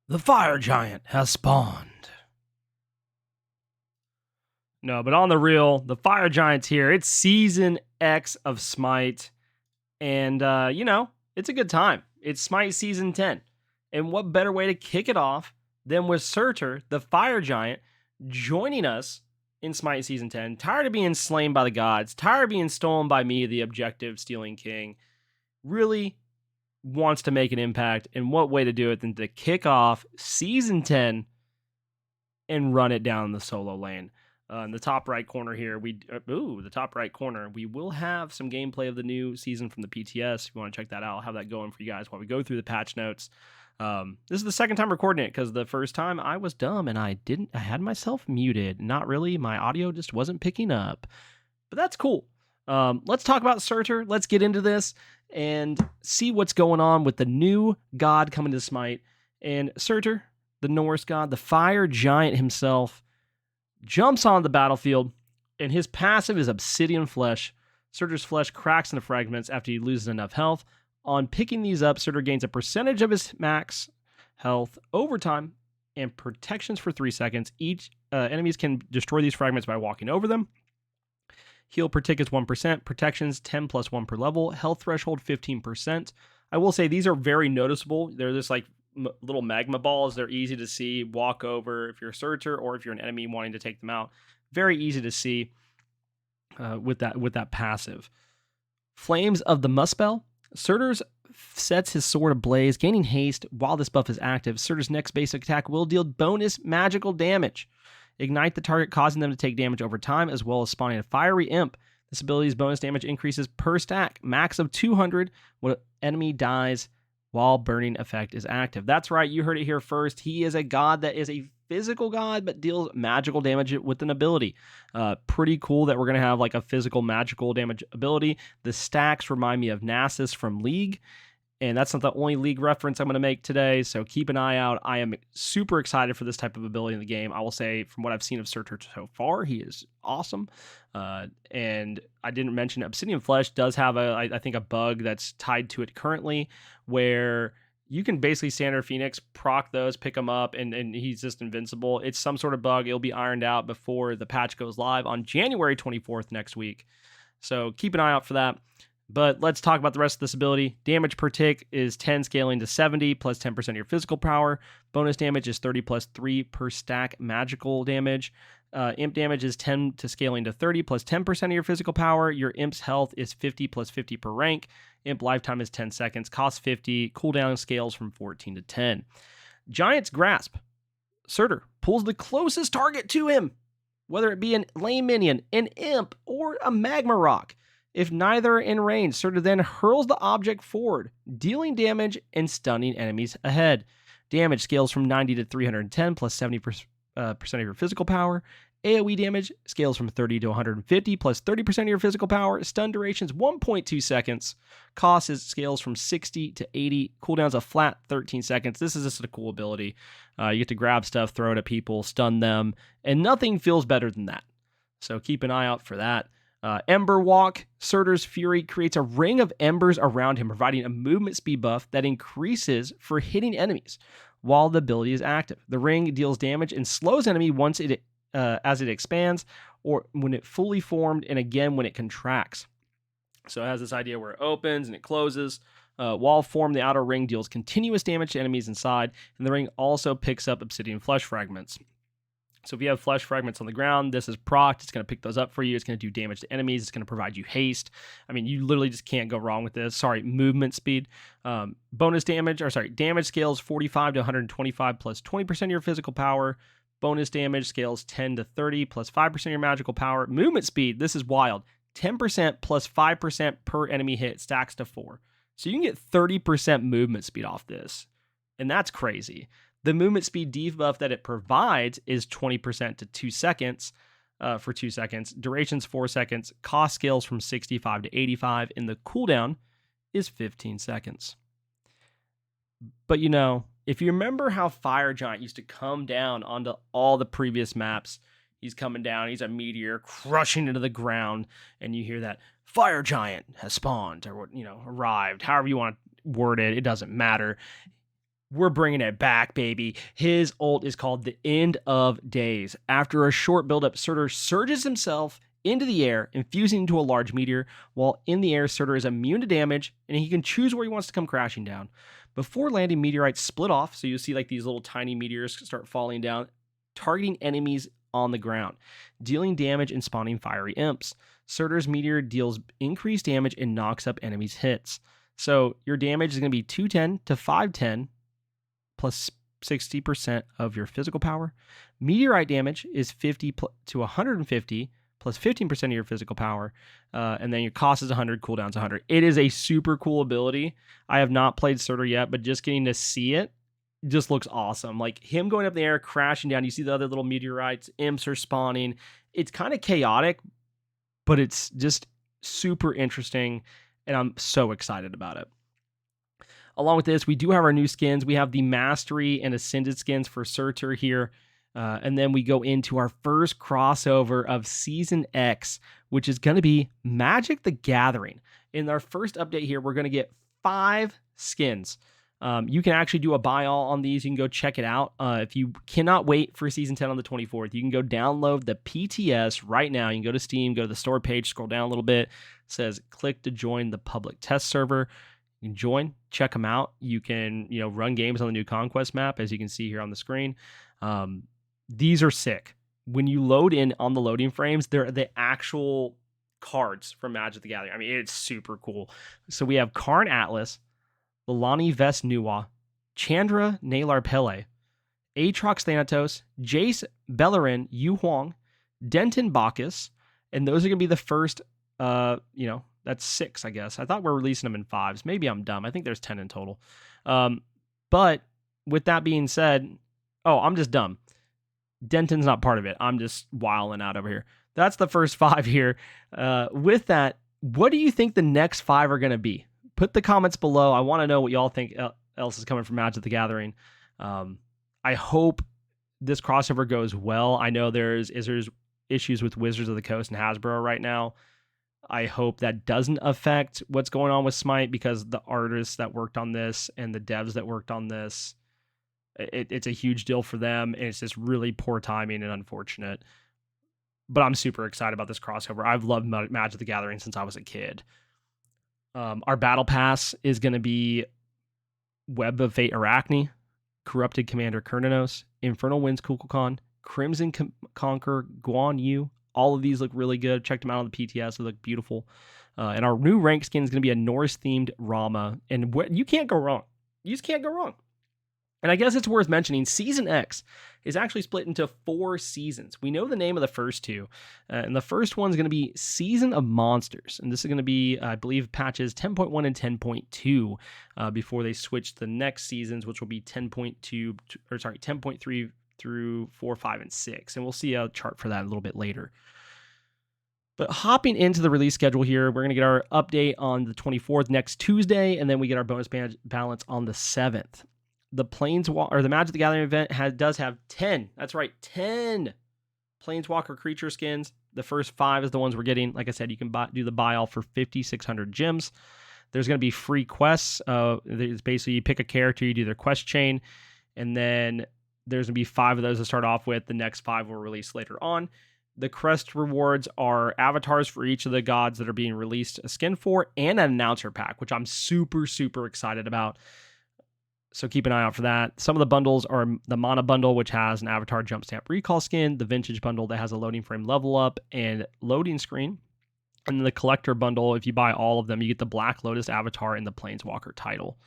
The fire giant has spawned. No, but on the real, the fire giant's here. It's Season X of Smite. And, it's a good time. It's Smite Season 10. And what better way to kick it off than with Surtr, the fire giant, joining us in Smite Season 10. Tired of being slain by the gods. Tired of being stolen by me, the objective stealing king. Really wants to make an impact. And what way to do it than to kick off Season 10 and run it down the solo lane. In the top right corner here, we will have some gameplay of the new season from the PTS. If you want to check that out, I'll have that going for you guys while we go through the patch notes. This is the second time recording it because the first time I was dumb and I had myself muted. Not really, my audio just wasn't picking up, but that's cool. Let's talk about Surtr. Let's get into this and see what's going on with the new god coming to Smite. And Surtr, the Norse god, the fire giant himself, jumps on the battlefield, and his passive is Obsidian Flesh. Surtr's flesh cracks into fragments after he loses enough health. On picking these up, Surtr gains a percentage of his max health over time and protections for 3 seconds. Enemies can destroy these fragments by walking over them. Heal per tick is 1%. Protections 10 plus 1 per level. Health threshold 15%. I will say these are very noticeable. They're just like little magma balls. They're easy to see, walk over if you're a Surtr or if you're an enemy wanting to take them out. Very easy to see with that passive. Flames of the Muspel. Surtr sets his sword ablaze, gaining haste while this buff is active. Surtr's next basic attack will deal bonus magical damage. Ignite the target, causing them to take damage over time, as well as spawning a fiery imp. This ability's bonus damage increases per stack, max of 200 when an enemy dies while burning effect is active. That's right, you heard it here first. He is a god that is a physical god, but deals magical damage with an ability. Pretty cool that we're going to have like a physical magical damage ability. The stacks remind me of Nasus from League, and that's not the only League reference I'm going to make today, so keep an eye out. I am super excited for this type of ability in the game. I will say, from what I've seen of Surtr so far, he is awesome. And I didn't mention Obsidian Flesh does have I think a bug that's tied to it currently, where you can basically Standard Phoenix, proc those, pick them up, and he's just invincible. It's some sort of bug. It'll be ironed out before the patch goes live on January 24th next week. So keep an eye out for that. But let's talk about the rest of this ability. Damage per tick is 10 scaling to 70 plus 10% of your physical power. Bonus damage is 30 plus 3 per stack magical damage. Imp damage is 10 to scaling to 30 plus 10% of your physical power. Your imp's health is 50 plus 50 per rank. Imp lifetime is 10 seconds, costs 50. Cooldown scales from 14 to 10. Giant's Grasp. Surtr pulls the closest target to him, whether it be an lane minion, an imp, or a magma rock. If neither are in range, Surtr then hurls the object forward, dealing damage and stunning enemies ahead. Damage scales from 90 to 310 plus 70% of your physical power. AoE damage scales from 30 to 150 plus 30% of your physical power. Stun durations 1.2 seconds. Cost scales from 60 to 80. Cooldown's a flat 13 seconds. This is just a cool ability. You get to grab stuff, throw it at people, stun them, and nothing feels better than that. So keep an eye out for that. Ember Walk. Surtr's Fury creates a ring of embers around him, providing a movement speed buff that increases for hitting enemies while the ability is active. The ring deals damage and slows enemy once as it expands, or when it fully formed, and again when it contracts. So it has this idea where it opens and it closes. While formed, the outer ring deals continuous damage to enemies inside, and the ring also picks up Obsidian Flesh fragments. So if you have flesh fragments on the ground, this is procced. It's going to pick those up for you. It's going to do damage to enemies. It's going to provide you haste. I mean, you literally just can't go wrong with this. Movement speed. Damage scales 45 to 125 plus 20% of your physical power. Bonus damage scales 10 to 30 plus 5% of your magical power. Movement speed, this is wild. 10% plus 5% per enemy hit stacks to 4. So you can get 30% movement speed off this. And that's crazy. The movement speed debuff that it provides is 20% to 2 seconds for 2 seconds. Duration's 4 seconds. Cost scales from 65 to 85. And the cooldown is 15 seconds. But if you remember how Fire Giant used to come down onto all the previous maps, he's coming down, he's a meteor crushing into the ground, and you hear that Fire Giant has spawned or arrived, however you want to word it, it doesn't matter. We're bringing it back, baby. His ult is called the End of Days. After a short buildup, Surtr surges himself into the air, infusing into a large meteor. While in the air, Surtr is immune to damage, and he can choose where he wants to come crashing down. Before landing, meteorites split off, so you'll see like these little tiny meteors start falling down, targeting enemies on the ground, dealing damage and spawning fiery imps. Surtr's meteor deals increased damage and knocks up enemies' hits. So your damage is going to be 210 to 510 plus 60% of your physical power. Meteorite damage is 50 to 150 plus 15% of your physical power. And then your cost is 100, cooldown's 100. It is a super cool ability. I have not played Surtr yet, but just getting to see it just looks awesome. Like him going up in the air, crashing down. You see the other little meteorites, imps are spawning. It's kind of chaotic, but it's just super interesting, and I'm so excited about it. Along with this, we do have our new skins. We have the Mastery and Ascended skins for Surtr here. And then we go into our first crossover of Season X, which is going to be Magic the Gathering. In our first update here, we're going to get 5 skins. You can actually do a buy all on these. You can go check it out. If you cannot wait for Season 10 on the 24th, you can go download the PTS right now. You can go to Steam, go to the store page, scroll down a little bit. It says click to join the public test server. You can join, check them out. You can, run games on the new Conquest map, as you can see here on the screen. These are sick. When you load in on the loading frames, they're the actual cards from Magic the Gathering. I mean, it's super cool. So we have Karn Atlas, Lilani Vest Nuwa, Chandra Nalar Pele, Aatrox Thanatos, Jace Bellerin Yu Huang, Denton Bacchus, and those are going to be the first, that's 6, I guess. I thought we're releasing them in 5s. Maybe I'm dumb. I think there's 10 in total. But with that being said, I'm just dumb. Denton's not part of it. I'm just wilding out over here. That's the first 5 here. With that, what do you think the next 5 are going to be? Put the comments below. I want to know what y'all think else is coming from Magic the Gathering. I hope this crossover goes well. I know there's issues with Wizards of the Coast and Hasbro right now. I hope that doesn't affect what's going on with Smite, because the artists that worked on this and the devs that worked on this, it's a huge deal for them, and it's just really poor timing and unfortunate. But I'm super excited about this crossover. I've loved Magic the Gathering since I was a kid. Our battle pass is going to be Web of Fate Arachne, Corrupted Commander Kurnanos, Infernal Winds Kukulkan, Crimson Conqueror Guan Yu. All of these look really good. Check them out on the PTS. They look beautiful. And our new rank skin is going to be a Norse-themed Rama. And you can't go wrong. You just can't go wrong. And I guess it's worth mentioning, Season X is actually split into 4 seasons. We know the name of the first 2. And the first one's going to be Season of Monsters. And this is going to be, I believe, patches 10.1 and 10.2 before they switch the next seasons, which will be 10.3 through 4, 5, and 6. And we'll see a chart for that a little bit later. But hopping into the release schedule here, we're going to get our update on the 24th, next Tuesday, and then we get our bonus balance on the 7th. The the Magic the Gathering event does have 10. That's right, 10 Planeswalker creature skins. The first 5 is the ones we're getting. Like I said, you can do the buy all for 5,600 gems. There's going to be free quests. It's basically you pick a character, you do their quest chain, and then there's going to be 5 of those to start off with. The next 5 will release later on. The quest rewards are avatars for each of the gods that are being released a skin for, and an announcer pack, which I'm super, super excited about. So keep an eye out for that. Some of the bundles are the Mana bundle, which has an Avatar Jump Stamp Recall skin, the Vintage bundle that has a loading frame level up and loading screen, and then the Collector bundle, if you buy all of them, you get the Black Lotus Avatar and the Planeswalker title.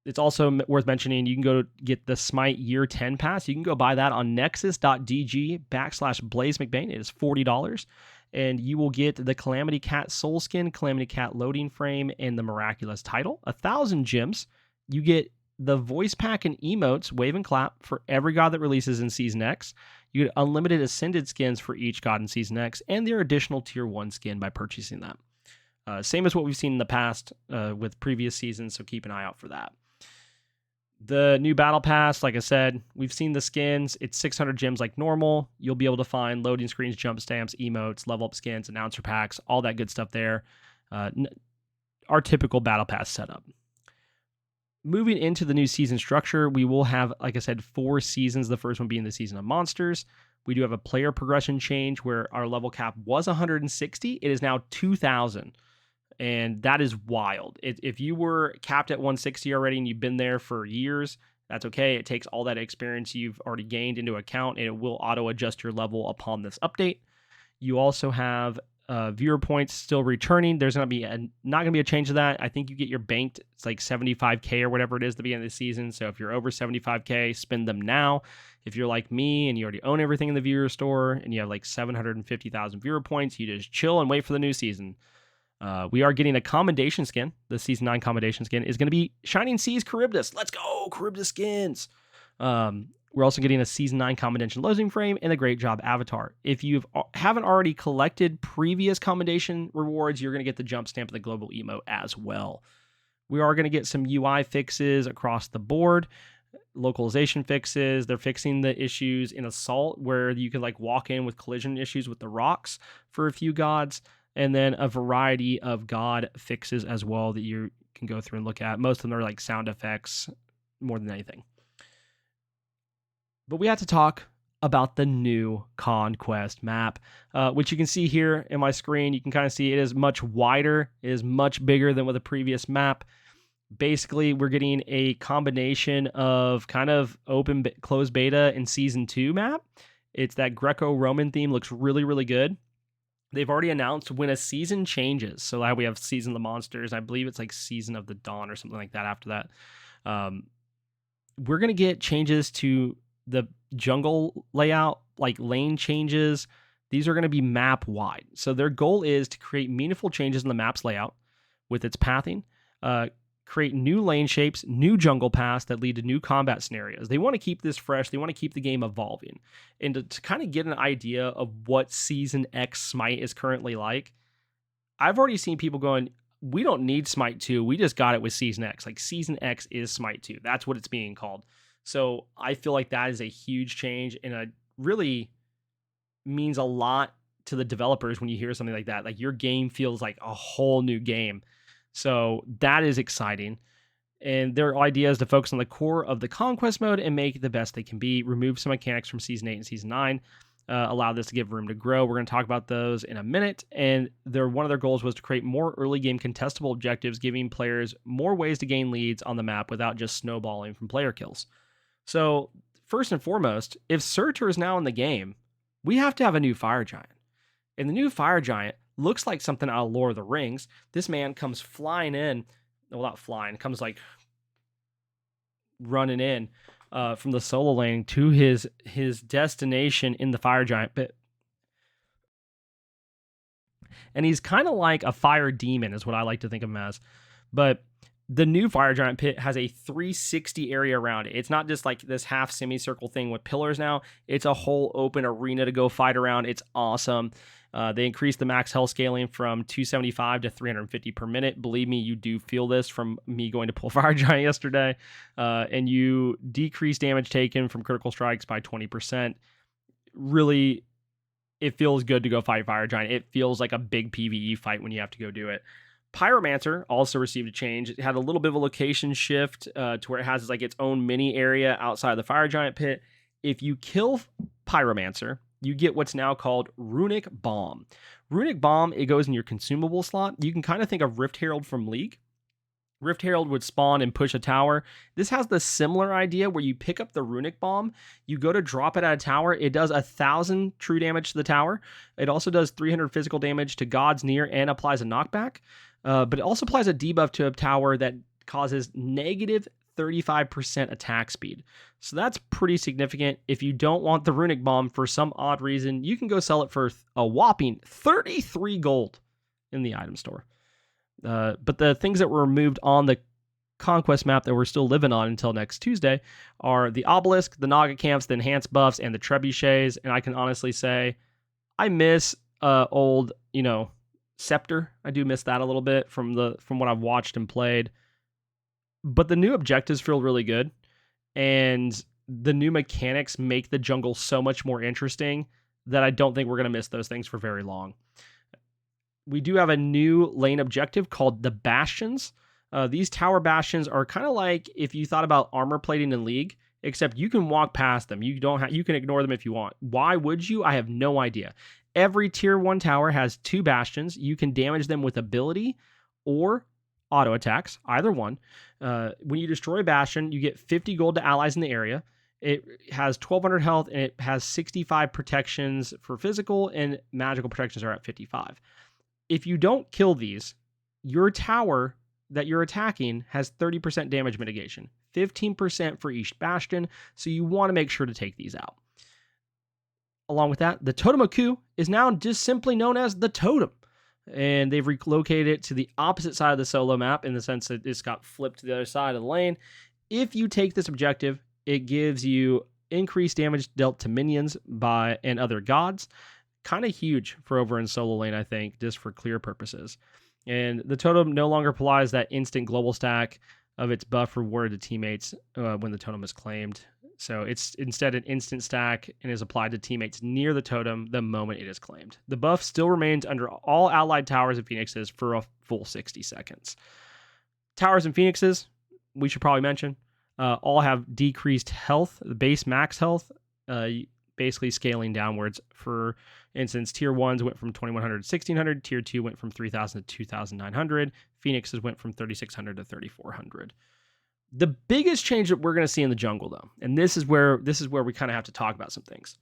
It's also worth mentioning, you can go get the Smite Year 10 Pass. You can go buy that on nexus.dg/BlaiseMcBaine. It is $40. And you will get the Calamity Cat Soul Skin, Calamity Cat Loading Frame, and the Miraculous title. 1,000 gems. You get the voice pack and emotes, Wave and Clap, for every god that releases in Season X. You get unlimited Ascended skins for each god in Season X, and their additional Tier 1 skin by purchasing that. Same as what we've seen in the past with previous seasons, so keep an eye out for that. The new Battle Pass, like I said, we've seen the skins. It's 600 gems like normal. You'll be able to find loading screens, jump stamps, emotes, level up skins, announcer packs, all that good stuff there. Our typical Battle Pass setup. moving into the new season structure, we will have, like I said, 4 seasons, the first one being the Season of Monsters. We do have a player progression change where our level cap was 160. It is now 2,000. And that is wild. If you were capped at 160 already and you've been there for years, that's okay. It takes all that experience you've already gained into account, and it will auto-adjust your level upon this update. You also have viewer points still returning. There's not going to be a change to that. I think you get your banked, it's like 75K or whatever it is at the beginning of the season. So if you're over 75K, spend them now. If you're like me and you already own everything in the viewer store and you have like 750,000 viewer points, you just chill and wait for the new season. We are getting a commendation skin. The Season 9 commendation skin is going to be Shining Seas Charybdis. Let's go, Charybdis skins. We're also getting a Season 9 commendation losing frame and a Great Job avatar. If you haven't already collected previous commendation rewards, you're going to get the jump stamp and the global emote as well. We are going to get some UI fixes across the board, localization fixes. They're fixing the issues in Assault where you can like walk in with collision issues with the rocks for a few gods. And then a variety of god fixes as well that you can go through and look at. Most of them are like sound effects more than anything. But we have to talk about the new Conquest map, which you can see here in my screen. You can kind of see it is much wider. It is much bigger than with the previous map. Basically, we're getting a combination of kind of open, closed beta and Season 2 map. It's that Greco-Roman theme. Looks really, really good. They've already announced when a season changes. So we have Season of the Monsters. I believe it's like Season of the Dawn or something like that after that. We're going to get changes to the jungle layout, like lane changes. These are going to be map wide. So their goal is to create meaningful changes in the map's layout with its pathing, create new lane shapes, new jungle paths that lead to new combat scenarios. They want to keep this fresh. They want to keep the game evolving. And to kind of get an idea of what Season X Smite is currently like, I've already seen people going, we don't need Smite 2. We just got it with Season X. Like Season X is Smite 2. That's what it's being called. So I feel like that is a huge change, and it really means a lot to the developers when you hear something like that. Like your game feels like a whole new game. So that is exciting. And their idea is to focus on the core of the Conquest mode and make it the best they can be. Remove some mechanics from Season 8 and Season 9. Allow this to give room to grow. We're going to talk about those in a minute. And one of their goals was to create more early game contestable objectives, giving players more ways to gain leads on the map without just snowballing from player kills. So first and foremost, if Surtr is now in the game, we have to have a new Fire Giant. And the new Fire Giant looks like something out of Lord of the Rings. This man comes flying in. Well, not flying. Comes like running in from the solo lane to his destination in the Fire Giant pit. And he's kind of like a fire demon is what I like to think of him as. But the new Fire Giant pit has a 360 area around it. It's not just like this half semicircle thing with pillars now. It's a whole open arena to go fight around. It's awesome. They increased the max health scaling from 275 to 350 per minute. Believe me, you do feel this from me going to pull Fire Giant yesterday. And you decrease damage taken from critical strikes by 20%. Really, it feels good to go fight Fire Giant. It feels like a big PvE fight when you have to go do it. Pyromancer also received a change. It had a little bit of a location shift to where it has like its own mini area outside of the Fire Giant pit. If you kill Pyromancer, you get what's now called Runic Bomb. Runic Bomb, it goes in your consumable slot. You can kind of think of Rift Herald from League. Rift Herald would spawn and push a tower. This has the similar idea where you pick up the Runic Bomb, you go to drop it at a tower, it does 1,000 true damage to the tower. It also does 300 physical damage to gods near and applies a knockback. But it also applies a debuff to a tower that causes negative 35% attack speed. So that's pretty significant. If you don't want the Runic Bomb for some odd reason, you can go sell it for a whopping 33 gold in the item store. But the things that were removed on the Conquest map that we're still living on until next Tuesday are the Obelisk, the Naga camps, the enhanced buffs, and the trebuchets. And I can honestly say I miss old, Scepter. I do miss that a little bit from what I've watched and played. But the new objectives feel really good, and the new mechanics make the jungle so much more interesting that I don't think we're going to miss those things for very long. We do have a new lane objective called the Bastions. These tower bastions are kind of like if you thought about armor plating in League, except you can walk past them. You can ignore them if you want. Why would you? I have no idea. Every tier 1 tower has 2 bastions. You can damage them with ability or auto attacks, either one. When you destroy a bastion, you get 50 gold to allies in the area. It has 1200 health and it has 65 protections for physical, and magical protections are at 55. If you don't kill these, your tower that you're attacking has 30% damage mitigation, 15% for each bastion, so you want to make sure to take these out. Along with that, the Totem of Ku is now just simply known as the Totem, and they've relocated it to the opposite side of the solo map in the sense that it's got flipped to the other side of the lane. If you take this objective, it gives you increased damage dealt to minions and other gods. Kind of huge for over in solo lane, I think, just for clear purposes. And the Totem no longer applies that instant global stack of its buff rewarded to teammates when the Totem is claimed. So it's instead an instant stack and is applied to teammates near the Totem the moment it is claimed. The buff still remains under all allied towers and phoenixes for a full 60 seconds. Towers and phoenixes, we should probably mention, all have decreased health, the base max health, basically scaling downwards. For instance, tier 1s went from 2100 to 1600, tier 2 went from 3000 to 2900, phoenixes went from 3600 to 3400. The biggest change that we're going to see in the jungle, though, and this is where we kind of have to talk about some things.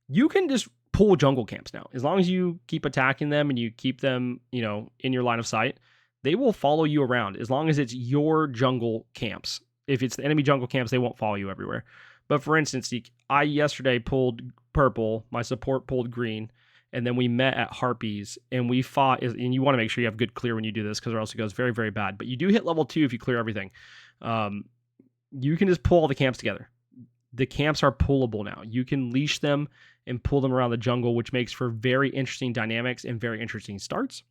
You can just pull jungle camps now. As long as you keep attacking them and you keep them, in your line of sight, they will follow you around as long as it's your jungle camps. If it's the enemy jungle camps, they won't follow you everywhere. But for instance, I yesterday pulled purple, my support pulled green, and then we met at Harpies and we fought. And you want to make sure you have good clear when you do this, because or else it goes very, very bad. But you do hit level 2 if you clear everything. You can just pull all the camps together. The camps are pullable now. You can leash them and pull them around the jungle, which makes for very interesting dynamics and very interesting starts.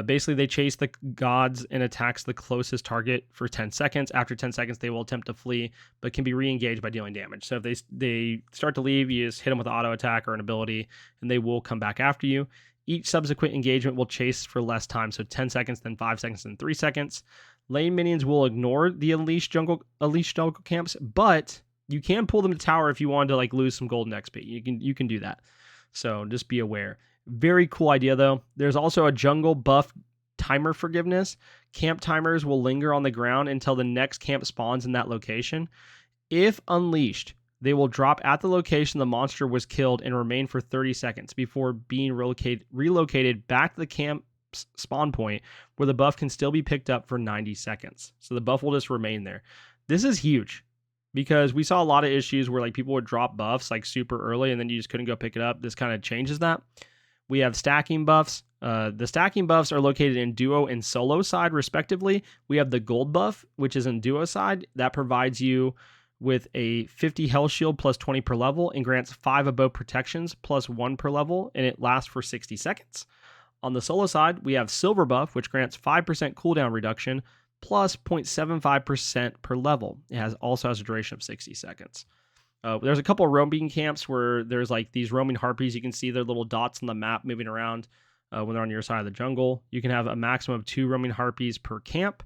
Basically, they chase the gods and attacks the closest target for 10 seconds. After 10 seconds, they will attempt to flee, but can be re-engaged by dealing damage. So if they start to leave, you just hit them with an auto attack or an ability, and they will come back after you. Each subsequent engagement will chase for less time, so 10 seconds, then 5 seconds, then 3 seconds. Lane minions will ignore the unleashed jungle camps, but you can pull them to tower if you want to lose some golden XP. You can do that. So just be aware. Very cool idea, though. There's also a jungle buff timer forgiveness. Camp timers will linger on the ground until the next camp spawns in that location. If unleashed, they will drop at the location the monster was killed and remain for 30 seconds before being relocated back to the camp spawn point, where the buff can still be picked up for 90 seconds. So the buff will just remain there. This is huge, because we saw a lot of issues where people would drop buffs super early and then you just couldn't go pick it up. This kind of changes that. We have stacking buffs. The stacking buffs are located in duo and solo side, respectively. We have the gold buff, which is in duo side. That provides you with a 50 health shield plus 20 per level and grants 5 above protections plus 1 per level, and it lasts for 60 seconds. On the solo side, we have silver buff, which grants 5% cooldown reduction plus 0.75% per level. It also has a duration of 60 seconds. There's a couple of roaming camps where there's these roaming harpies. You can see their little dots on the map moving around when they're on your side of the jungle. You can have a maximum of 2 roaming harpies per camp.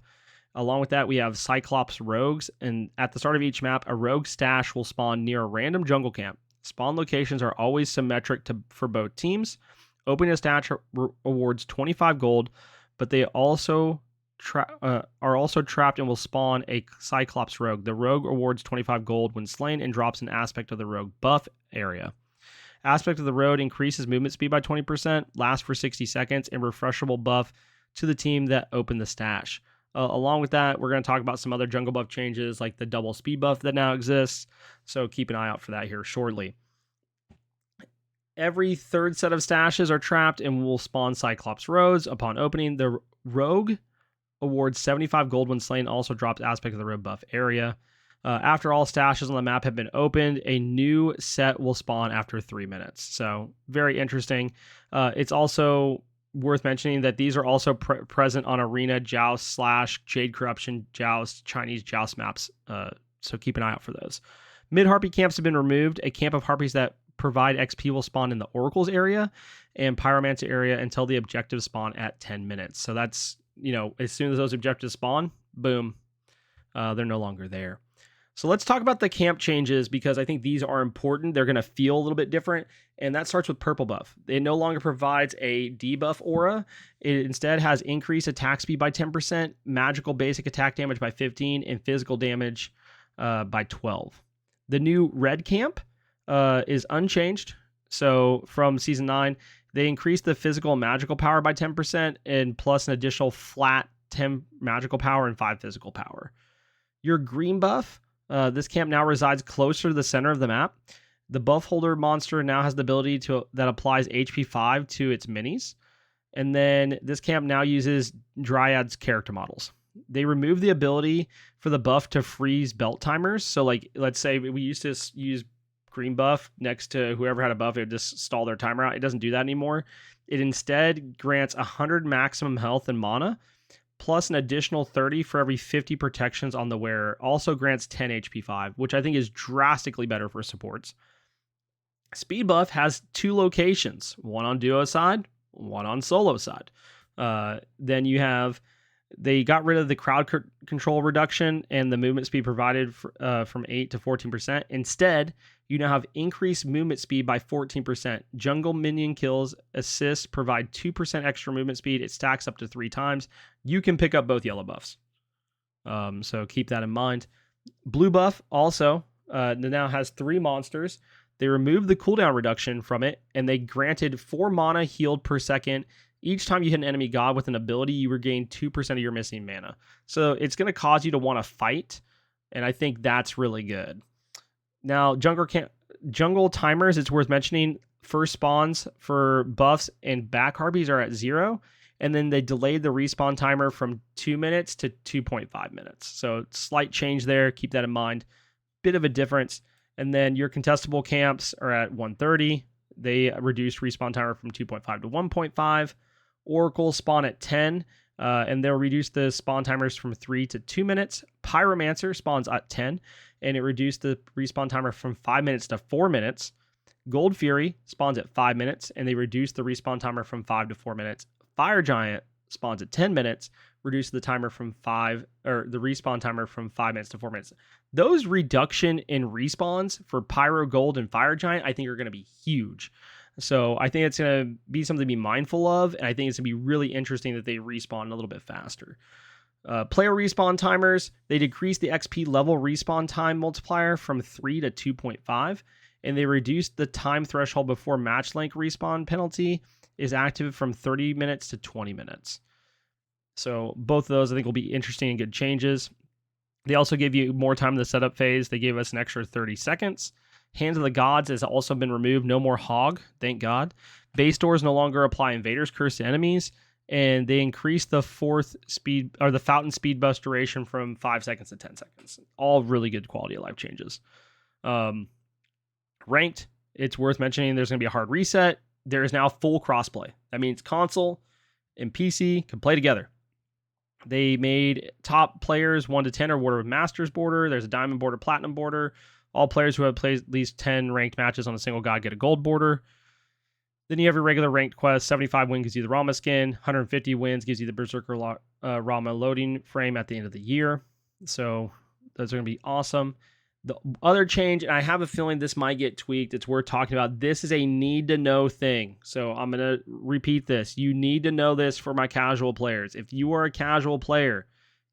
Along with that, we have Cyclops rogues, and at the start of each map, a rogue stash will spawn near a random jungle camp. Spawn locations are always symmetric for both teams. Opening a stash awards 25 gold, but they also are also trapped and will spawn a Cyclops rogue. The rogue awards 25 gold when slain and drops an aspect of the rogue buff area. Aspect of the road increases movement speed by 20%, lasts for 60 seconds, and refreshable buff to the team that opened the stash. Along with that, we're going to talk about some other jungle buff changes, like the double speed buff that now exists. So keep an eye out for that here shortly. Every third set of stashes are trapped and will spawn Cyclops rogues. Upon opening, the rogue awards 75 gold when slain, also drops aspect of the rogue buff area. After all stashes on the map have been opened, a new set will spawn after 3 minutes. So very interesting. It's also worth mentioning that these are also present on Arena, Joust / Jade Corruption, Joust, Chinese Joust maps. So keep an eye out for those. Mid-Harpy camps have been removed. A camp of Harpies that provide XP will spawn in the Oracles area and Pyromancer area until the objectives spawn at 10 minutes. So that's as soon as those objectives spawn, boom, they're no longer there. So let's talk about the camp changes, because I think these are important. They're going to feel a little bit different, and that starts with purple buff. It no longer provides a debuff aura. It instead has increased attack speed by 10%, magical basic attack damage by 15, and physical damage by 12. The new red camp is unchanged. So from Season 9, they increased the physical and magical power by 10%, and plus an additional flat 10 magical power and 5 physical power. Your green buff, this camp now resides closer to the center of the map. The buff holder monster now has the ability that applies HP 5 to its minis. And then this camp now uses Dryad's character models. They remove the ability for the buff to freeze belt timers. So like, let's say we used to use green buff next to whoever had a buff, it would just stall their timer out. It doesn't do that anymore. It instead grants 100 maximum health and mana, plus an additional 30 for every 50 protections on the wearer. Also grants 10 HP 5, which I think is drastically better for supports. Speed buff has 2 locations, one on duo side, one on solo side. Then you have, they got rid of the crowd control reduction and the movement speed provided from 8 to 14%. Instead, you now have increased movement speed by 14%. Jungle minion kills, assists provide 2% extra movement speed. It stacks up to 3 times. You can pick up both yellow buffs. So keep that in mind. Blue buff also now has 3 monsters. They removed the cooldown reduction from it, and they granted 4 mana healed per second. Each time you hit an enemy god with an ability, you regain 2% of your missing mana. So it's going to cause you to want to fight, and I think that's really good. Now, jungle timers, it's worth mentioning, first spawns for buffs and back harpies are at 0, and then they delayed the respawn timer from 2 minutes to 2.5 minutes. So slight change there, keep that in mind. Bit of a difference. And then your contestable camps are at 130. They reduced respawn timer from 2.5 to 1.5. Oracles spawn at 10, and they'll reduce the spawn timers from 3 to 2 minutes. Pyromancer spawns at 10, and it reduced the respawn timer from 5 minutes to 4 minutes. Gold Fury spawns at 5 minutes, and they reduced the respawn timer from 5 to 4 minutes. Fire Giant spawns at 10 minutes, reduced the respawn timer from 5 minutes to 4 minutes. Those reduction in respawns for Pyro, Gold, and Fire Giant, I think are going to be huge. So I think it's going to be something to be mindful of, and I think it's going to be really interesting that they respawn a little bit faster. Player respawn timers, they decreased the XP level respawn time multiplier from 3 to 2.5, and they reduced the time threshold before match length respawn penalty is active from 30 minutes to 20 minutes. So both of those I think will be interesting and good changes. They also give you more time in the setup phase. They gave us an extra 30 seconds. Hands of the Gods has also been removed. No more Hog, thank God. Base doors no longer apply Invader's Curse to enemies, and they increased the the Fountain speed bust duration from 5 seconds to 10 seconds. All really good quality of life changes. Ranked, it's worth mentioning there's going to be a hard reset. There is now full crossplay. That means console and PC can play together. They made top players 1 to 10 are awarded with Masters border. There's a Diamond border, Platinum border. All players who have played at least 10 ranked matches on a single god get a gold border. Then you have your regular ranked quest. 75 wins gives you the Rama skin. 150 wins gives you the Berserker Rama loading frame at the end of the year. So those are going to be awesome. The other change, and I have a feeling this might get tweaked, it's worth talking about. This is a need-to-know thing. So I'm going to repeat this. You need to know this for my casual players. If you are a casual player,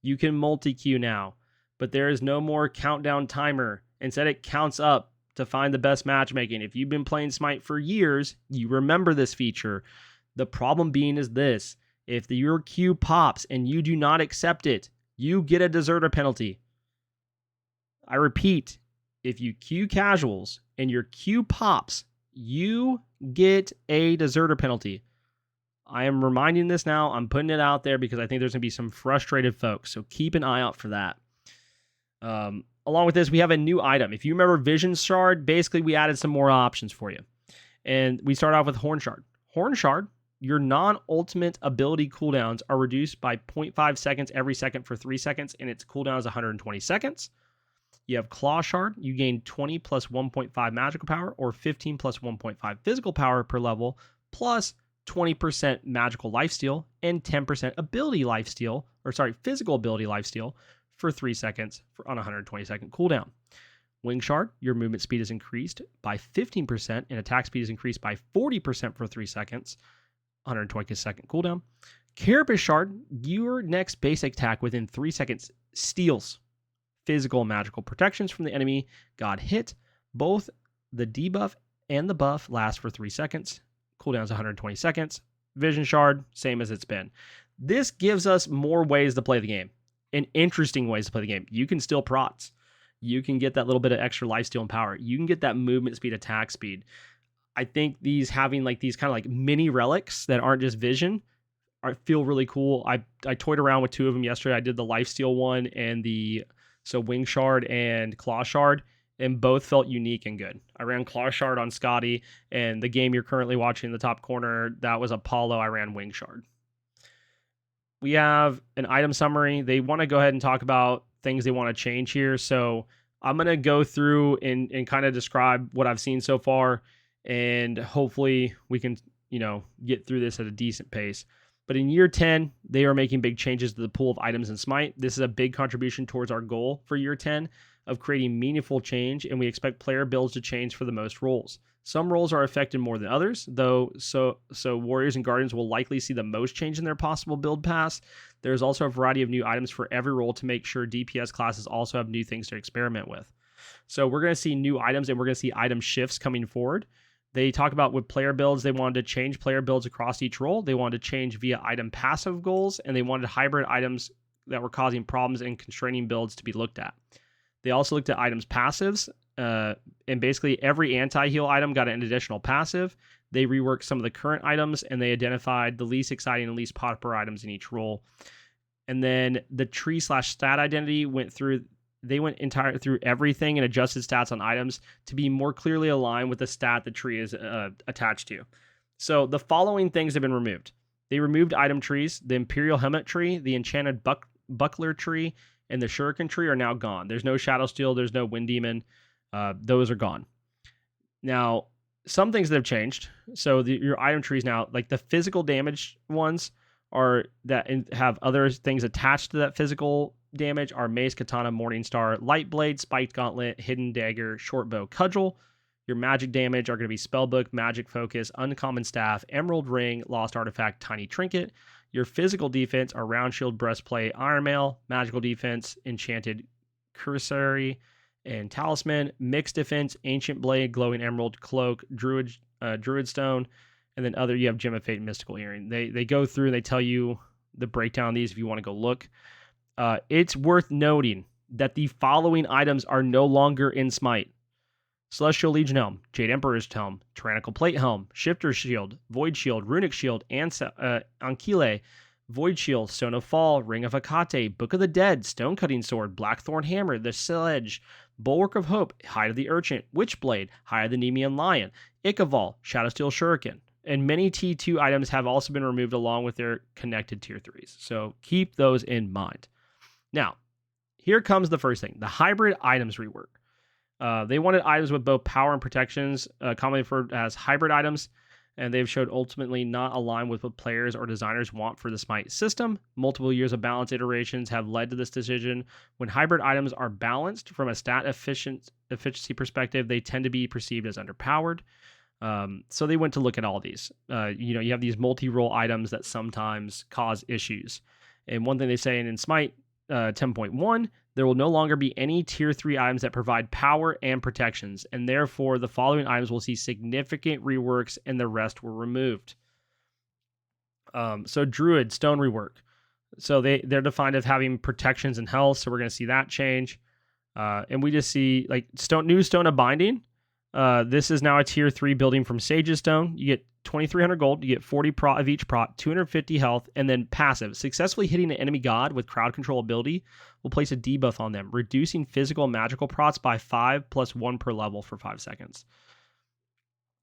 you can multi-queue now. But there is no more countdown timer. Instead, it counts up to find the best matchmaking. If you've been playing Smite for years, you remember this feature. The problem being is this. If your queue pops and you do not accept it, you get a deserter penalty. I repeat, if you queue casuals and your queue pops, you get a deserter penalty. I am reminding this now. I'm putting it out there because I think there's going to be some frustrated folks. So keep an eye out for that. Along with this, we have a new item. If you remember Vision Shard, basically we added some more options for you. And we start off with Horn Shard. Horn Shard, your non-ultimate ability cooldowns are reduced by 0.5 seconds every second for 3 seconds, and its cooldown is 120 seconds. You have Claw Shard. You gain 20 plus 1.5 magical power or 15 plus 1.5 physical power per level, plus 20% magical lifesteal, and 10% ability lifesteal, physical ability lifesteal for 3 seconds on a 120-second cooldown. Wing Shard, your movement speed is increased by 15% and attack speed is increased by 40% for 3 seconds, 120-second cooldown. Carapace Shard, your next basic attack within 3 seconds steals physical and magical protections from the enemy god hit. Both the debuff and the buff last for 3 seconds. Cooldown's 120 seconds. Vision Shard, same as it's been. This gives us more ways to play the game and interesting ways to play the game. You can steal prots. You can get that little bit of extra lifesteal and power. You can get that movement speed, attack speed. I think these having like these kind of like mini relics that aren't just vision feel really cool. I toyed around with 2 of them yesterday. I did the lifesteal one and the Wing Shard and Claw Shard, and both felt unique and good. I ran Claw Shard on Scotty, and the game you're currently watching in the top corner, that was Apollo. I ran Wing Shard. We have an item summary. They want to go ahead and talk about things they want to change here. So I'm going to go through and kind of describe what I've seen so far, and hopefully we can, get through this at a decent pace. But in year 10, they are making big changes to the pool of items in Smite. This is a big contribution towards our goal for year 10 of creating meaningful change, and we expect player builds to change for the most roles. Some roles are affected more than others, though, so Warriors and Guardians will likely see the most change in their possible build pass. There's also a variety of new items for every role to make sure DPS classes also have new things to experiment with. So we're going to see new items, and we're going to see item shifts coming forward. They talk about with player builds, they wanted to change player builds across each role. They wanted to change via item passive goals, and they wanted hybrid items that were causing problems and constraining builds to be looked at. They also looked at items passives, and basically every anti-heal item got an additional passive. They reworked some of the current items, and they identified the least exciting and least popular items in each role. And then the tree/stat identity went through everything and adjusted stats on items to be more clearly aligned with the stat the tree is attached to. So the following things have been removed. They removed item trees. The Imperial Helmet tree, the Enchanted Buckler tree, and the Shuriken tree are now gone. There's no Shadow Steel. There's no Wind Demon. Those are gone. Now, some things that have changed. So your item trees now, like the physical damage ones, are that have other things attached to that physical damage are Mace, Katana, Morningstar, Light Blade, Spiked Gauntlet, Hidden Dagger, Shortbow, Cudgel. Your magic damage are going to be Spellbook, Magic Focus, Uncommon Staff, Emerald Ring, Lost Artifact, Tiny Trinket. Your physical defense are Round Shield, Breastplate, Iron Mail. Magical defense, Enchanted Cuirassary and Talisman. Mixed defense, Ancient Blade, Glowing Emerald, Cloak, Druid Stone, and then other, you have Gem of Fate and Mystical Earring. They go through and they tell you the breakdown of these if you want to go look. It's worth noting that the following items are no longer in Smite. Celestial Legion Helm, Jade Emperor's Helm, Tyrannical Plate Helm, Shifter's Shield, Void Shield, Runic Shield, Ankile, Void Shield, Stone of Fall, Ring of Hecate, Book of the Dead, Stone Cutting Sword, Blackthorn Hammer, The Sledge, Bulwark of Hope, Hide of the Urchin, Witchblade, Hide of the Nemean Lion, Ichabal, Shadowsteel Shuriken. And many T2 items have also been removed along with their connected tier 3s. So keep those in mind. Now, here comes the first thing, the hybrid items rework. They wanted items with both power and protections, commonly referred as hybrid items, and they've showed ultimately not aligned with what players or designers want for the Smite system. Multiple years of balance iterations have led to this decision. When hybrid items are balanced from a stat efficiency perspective, they tend to be perceived as underpowered. So they went to look at all these. You have these multi-role items that sometimes cause issues. And one thing they say in Smite 10.1, there will no longer be any tier 3 items that provide power and protections, and therefore the following items will see significant reworks and the rest were removed. So Druid, Stone rework. So they're defined as having protections and health, so we're going to see that change. And we just see like new Stone of Binding. This is now a tier 3 building from Sage's Stone. You get 2,300 gold, you get 40 prot of each prot, 250 health, and then passive. Successfully hitting an enemy god with crowd control ability will place a debuff on them, reducing physical and magical prots by 5 plus 1 per level for 5 seconds.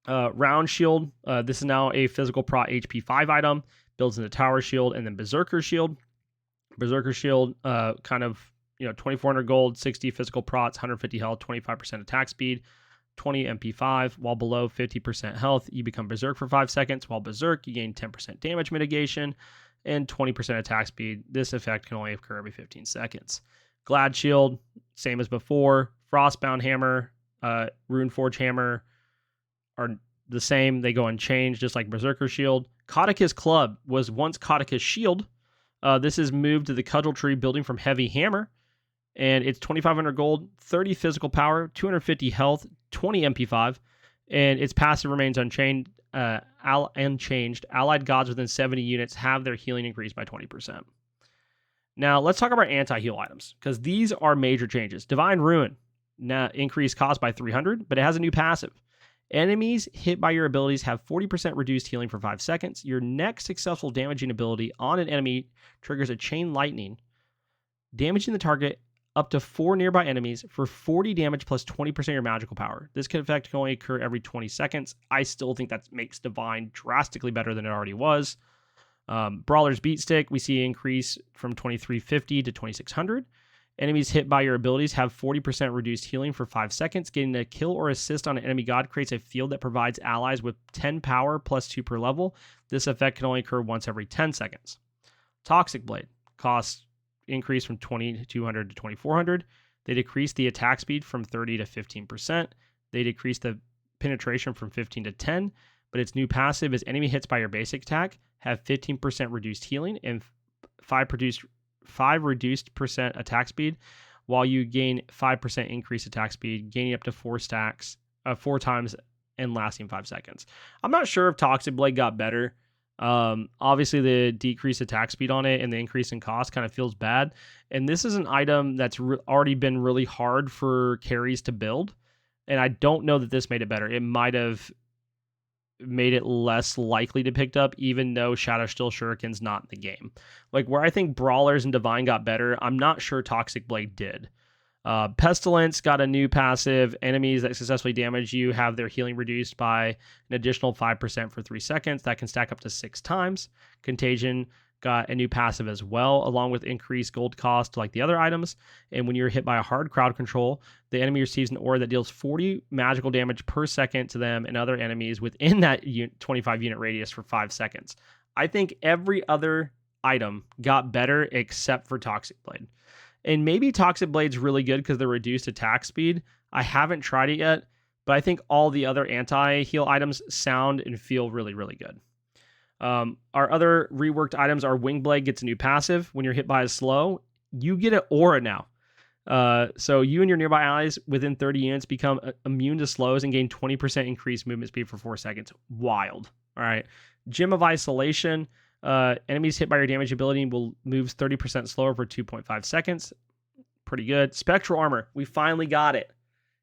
Round Shield, this is now a physical prot HP 5 item, builds into Tower Shield, and then Berserker Shield. Berserker Shield, 2,400 gold, 60 physical prots, 150 health, 25% attack speed. 20 MP5. While below 50% health, you become Berserk for 5 seconds. While Berserk, you gain 10% damage mitigation and 20% attack speed. This effect can only occur every 15 seconds. Glad Shield, same as before. Frostbound Hammer, Runeforge Hammer are the same. They go unchanged, just like Berserker Shield. Caduceus Club was once Caduceus Shield. This is moved to the Cudgel Tree, building from Heavy Hammer. And it's 2,500 gold, 30 physical power, 250 health, 20 MP5. And its passive remains unchanged. Allied gods within 70 units have their healing increased by 20%. Now, let's talk about anti-heal items, because these are major changes. Divine Ruin, now increased cost by 300, but it has a new passive. Enemies hit by your abilities have 40% reduced healing for 5 seconds. Your next successful damaging ability on an enemy triggers a chain lightning, damaging the target up to 4 nearby enemies for 40 damage plus 20% of your magical power. This effect can only occur every 20 seconds. I still think that makes Divine drastically better than it already was. Brawler's Beat Stick, we see an increase from 2350 to 2600. Enemies hit by your abilities have 40% reduced healing for 5 seconds. Getting a kill or assist on an enemy god creates a field that provides allies with 10 power plus 2 per level. This effect can only occur once every 10 seconds. Toxic Blade, costs increase from 2200 to 2400. They decrease the attack speed from 30 to 15%. They decrease the penetration from 15 to 10. But its new passive is enemy hits by your basic attack have 15% reduced healing and 5 reduced percent attack speed, while you gain 5% increased attack speed, gaining up to 4 times and lasting 5 seconds. I'm not sure if Toxic Blade got better. Obviously, the decreased attack speed on it and the increase in cost kind of feels bad. And this is an item that's already been really hard for carries to build. And I don't know that this made it better. It might have made it less likely to pick up, even though Shadow Steel Shuriken's not in the game. Like, where I think Brawlers and Divine got better, I'm not sure Toxic Blade did. Pestilence got a new passive. Enemies that successfully damage you have their healing reduced by an additional 5% for 3 seconds. That can stack up to 6 times. Contagion got a new passive as well, along with increased gold cost like the other items. And when you're hit by a hard crowd control, the enemy receives an aura that deals 40 magical damage per second to them and other enemies within that 25 unit radius for 5 seconds. I think every other item got better except for Toxic Blade. And maybe Toxic Blade's really good because they're reduced attack speed. I haven't tried it yet, but I think all the other anti-heal items sound and feel really, really good. Our other reworked items are Wingblade gets a new passive. When you're hit by a slow, you get an aura now. So you and your nearby allies within 30 units become immune to slows and gain 20% increased movement speed for 4 seconds. Wild. All right. Gem of Isolation. Enemies hit by your damage ability will move 30% slower for 2.5 seconds. Pretty good. Spectral Armor. We finally got it.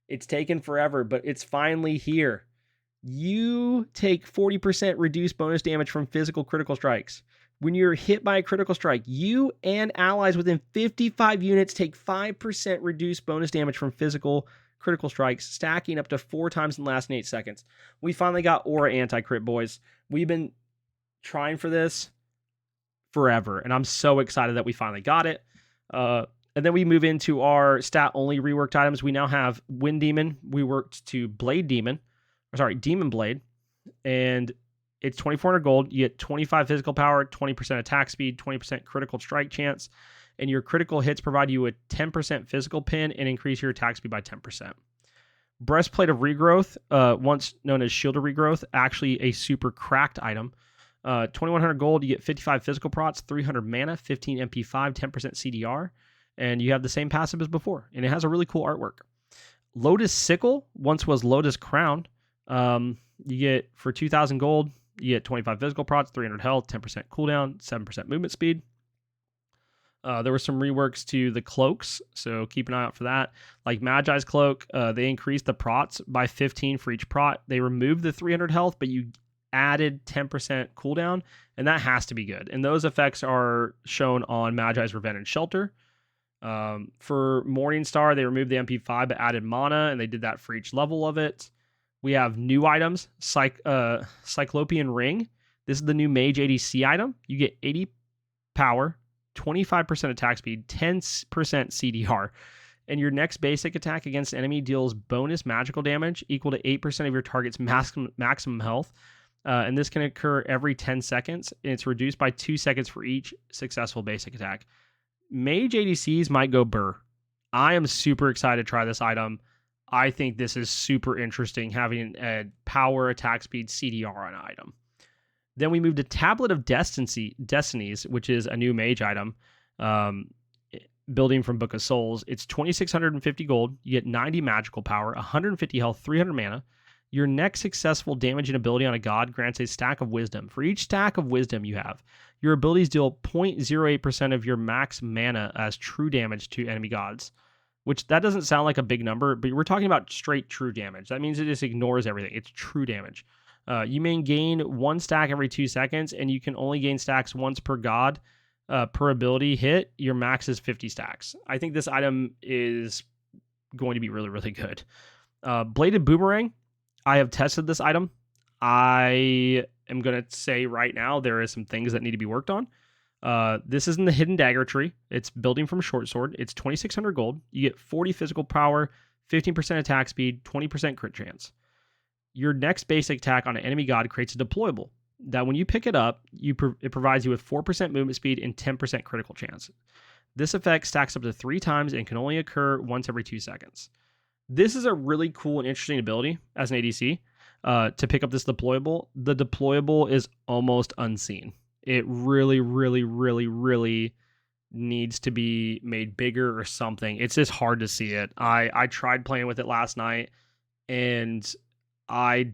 It's taken forever, but it's finally here. You take 40% reduced bonus damage from physical critical strikes. When you're hit by a critical strike, you and allies within 55 units take 5% reduced bonus damage from physical critical strikes, stacking up to 4 times in the last 8 seconds. We finally got Aura Anti-Crit, boys. We've been trying for this forever, and I'm so excited that we finally got it. And then we move into our stat-only reworked items. We now have Wind Demon. We worked to Demon Blade, and it's 2,400 gold. You get 25 physical power, 20% attack speed, 20% critical strike chance, and your critical hits provide you a 10% physical pin and increase your attack speed by 10%. Breastplate of Regrowth, once known as Shield of Regrowth, actually a super cracked item. 2,100 gold, you get 55 physical prots, 300 mana, 15 MP5, 10% CDR, and you have the same passive as before, and it has a really cool artwork. Lotus Sickle, once was Lotus Crown. You get, for 2,000 gold, you get 25 physical prots, 300 health, 10% cooldown, 7% movement speed. There were some reworks to the cloaks, so keep an eye out for that. Like Magi's Cloak, they increased the prots by 15 for each prot. They removed the 300 health, but you added 10% cooldown, and that has to be good. And those effects are shown on Magi's Revenge and Shelter. For Morningstar, they removed the MP5 but added mana, and they did that for each level of it. We have new items, Cyclopean Ring. This is the new Mage ADC item. You get 80 power, 25% attack speed, 10% CDR, And your next basic attack against an enemy deals bonus magical damage equal to 8% of your target's maximum health. And this can occur every 10 seconds. And it's reduced by 2 seconds for each successful basic attack. Mage ADCs might go burr. I am super excited to try this item. I think this is super interesting, having a power attack speed CDR on an item. Then we move to Tablet of Destinies, which is a new mage item, building from Book of Souls. It's 2,650 gold. You get 90 magical power, 150 health, 300 mana. Your next successful damaging ability on a god grants a stack of wisdom. For each stack of wisdom you have, your abilities deal 0.08% of your max mana as true damage to enemy gods, which that doesn't sound like a big number, but we're talking about straight true damage. That means it just ignores everything. It's true damage. You may gain 1 stack every 2 seconds, and you can only gain stacks once per god per ability hit. Your max is 50 stacks. I think this item is going to be really, really good. Bladed Boomerang. I have tested this item. I am going to say right now there is some things that need to be worked on. This is in the Hidden Dagger tree. It's building from Short Sword. It's 2,600 gold. You get 40 physical power, 15% attack speed, 20% crit chance. Your next basic attack on an enemy god creates a deployable that when you pick it up, it provides you with 4% movement speed and 10% critical chance. This effect stacks up to 3 times and can only occur once every 2 seconds. This is a really cool and interesting ability as an ADC to pick up this deployable. The deployable is almost unseen. It really, really, really, really needs to be made bigger or something. It's just hard to see it. I tried playing with it last night, and I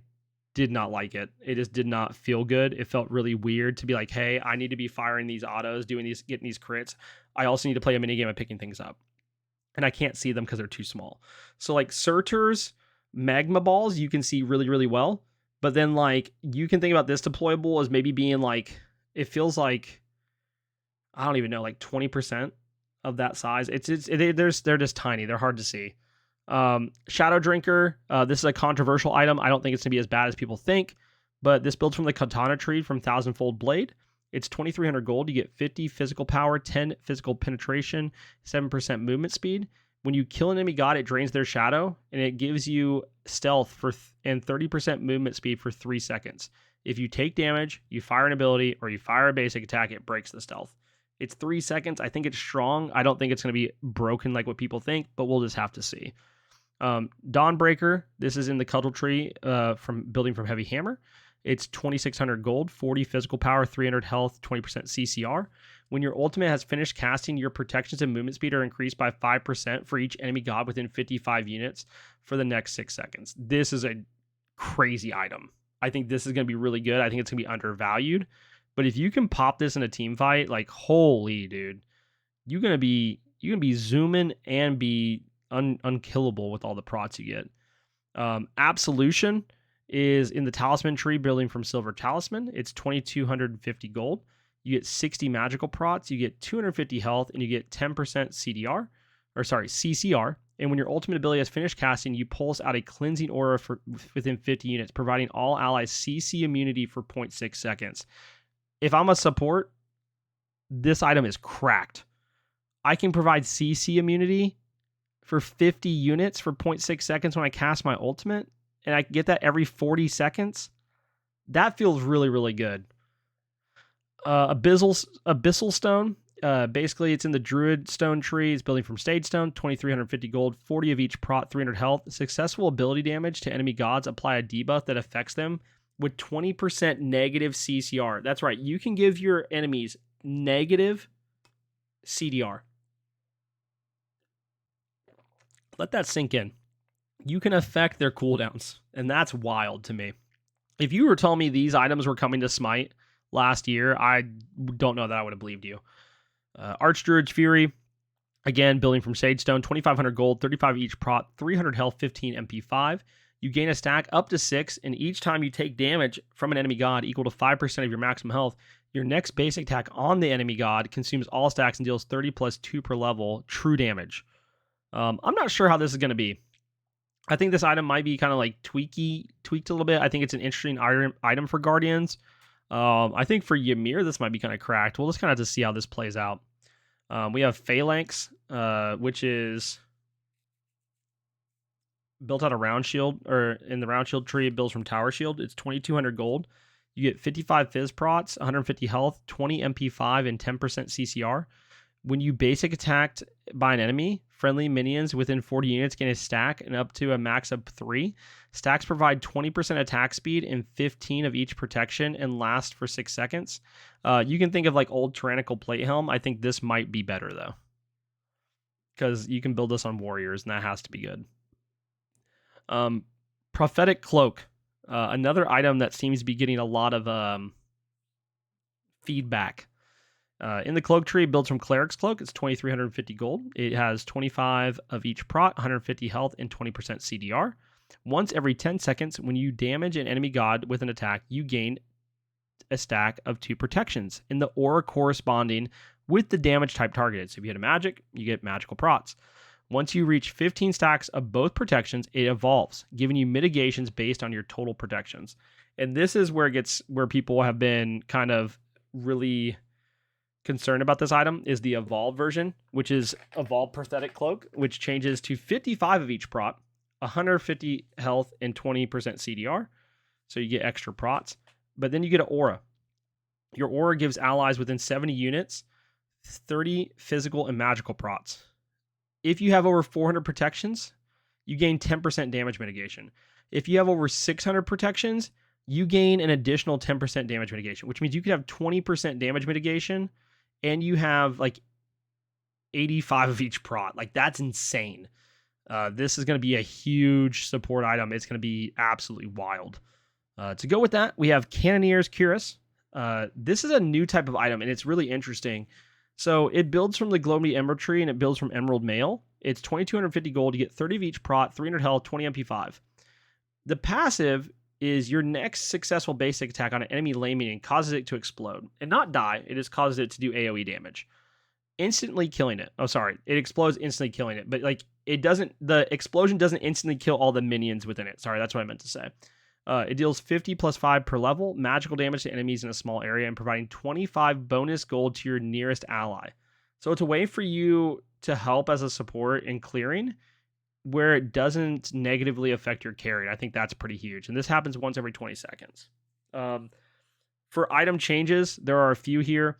did not like it. It just did not feel good. It felt really weird to be like, hey, I need to be firing these autos, doing these, getting these crits. I also need to play a minigame of picking things up. And I can't see them because they're too small. So like Surtr's magma balls, you can see really, really well. But then like you can think about this deployable as maybe being like, it feels like, I don't even know, like 20% of that size. They're just tiny. They're hard to see. Shadow Drinker. This is a controversial item. I don't think it's gonna be as bad as people think, but this builds from the Katana tree from Thousandfold Blade. It's 2,300 gold. You get 50 physical power, 10 physical penetration, 7% movement speed. When you kill an enemy god, it drains their shadow, and it gives you stealth and 30% movement speed for 3 seconds. If you take damage, you fire an ability, or you fire a basic attack, it breaks the stealth. It's 3 seconds. I think it's strong. I don't think it's going to be broken like what people think, but we'll just have to see. Dawnbreaker. This is in the Cuddle Tree from building from Heavy Hammer. It's 2,600 gold, 40 physical power, 300 health, 20% CCR. When your ultimate has finished casting, your protections and movement speed are increased by 5% for each enemy god within 55 units for the next 6 seconds. This is a crazy item. I think this is going to be really good. I think it's going to be undervalued. But if you can pop this in a team fight, like, holy dude, you're going to be zooming and be unkillable with all the prots you get. Absolution is in the Talisman tree building from Silver Talisman. It's 2,250 gold. You get 60 magical prots, you get 250 health, and you get 10% CCR. And when your ultimate ability has finished casting, you pulse out a cleansing aura within 50 units, providing all allies CC immunity for 0.6 seconds. If I'm a support, this item is cracked. I can provide CC immunity for 50 units for 0.6 seconds when I cast my ultimate, and I get that every 40 seconds. That feels really, really good. Abyssal Stone. Basically, it's in the Druid Stone tree. It's building from Stage Stone. 2,350 gold, 40 of each prot, 300 health. Successful ability damage to enemy gods apply a debuff that affects them with 20% negative CCR. That's right. You can give your enemies negative CDR. Let that sink in. You can affect their cooldowns, and that's wild to me. If you were telling me these items were coming to Smite last year, I don't know that I would have believed you. Archdruid's Fury, again, building from Sagestone, 2,500 gold, 35 each prot, 300 health, 15 MP5. You gain a stack up to 6, and each time you take damage from an enemy god equal to 5% of your maximum health, your next basic attack on the enemy god consumes all stacks and deals 30 plus 2 per level true damage. I'm not sure how this is going to be. I think this item might be kind of like tweaked a little bit. I think it's an interesting item for Guardians. I think for Ymir, this might be kind of cracked. We'll just kind of have to see how this plays out. We have Phalanx, which is built out a round shield, or in the round shield tree, it builds from tower shield. It's 2,200 gold. You get 55 fizz prots, 150 health, 20 MP5, and 10% CCR. When you basic attacked by an enemy, friendly minions within 40 units gain a stack and up to a max of 3. Stacks provide 20% attack speed and 15 of each protection and last for 6 seconds. You can think of like old Tyrannical Plate Helm. I think this might be better though, because you can build this on warriors and that has to be good. Prophetic Cloak, another item that seems to be getting a lot of feedback. In the cloak tree, it builds from Cleric's Cloak. It's 2,350 gold. It has 25 of each prot, 150 health, and 20% CDR. Once every 10 seconds, when you damage an enemy god with an attack, you gain a stack of 2 protections in the aura corresponding with the damage type targeted. So if you hit a magic, you get magical prots. Once you reach 15 stacks of both protections, it evolves, giving you mitigations based on your total protections. And this is where people have been kind of really concerned about this item, is the evolved version, which is Evolved Prophetic Cloak, which changes to 55 of each prot, 150 health, and 20% CDR. So you get extra prots. But then you get an aura. Your aura gives allies within 70 units 30 physical and magical prots. If you have over 400 protections, you gain 10% damage mitigation. If you have over 600 protections, you gain an additional 10% damage mitigation, which means you could have 20% damage mitigation and you have like 85 of each prot. Like, that's insane. This is going to be a huge support item. It's going to be absolutely wild. To go with that, we have Cannoneer's Cuirass. This is a new type of item, and it's really interesting. So it builds from the Gloomy Emerald Tree, and it builds from Emerald Mail. It's 2,250 gold. You get 30 of each prot, 300 health, 20 MP5. The passive is your next successful basic attack on an enemy lane minion causes it to explode and not die. It just causes it to do AoE damage, instantly killing it. Oh, sorry, it explodes, instantly killing it. But like, it doesn't. The explosion doesn't instantly kill all the minions within it. Sorry, that's what I meant to say. It deals 50 plus 5 per level, magical damage to enemies in a small area, and providing 25 bonus gold to your nearest ally. So it's a way for you to help as a support in clearing, where it doesn't negatively affect your carry. And I think that's pretty huge. And this happens once every 20 seconds. For item changes, there are a few here.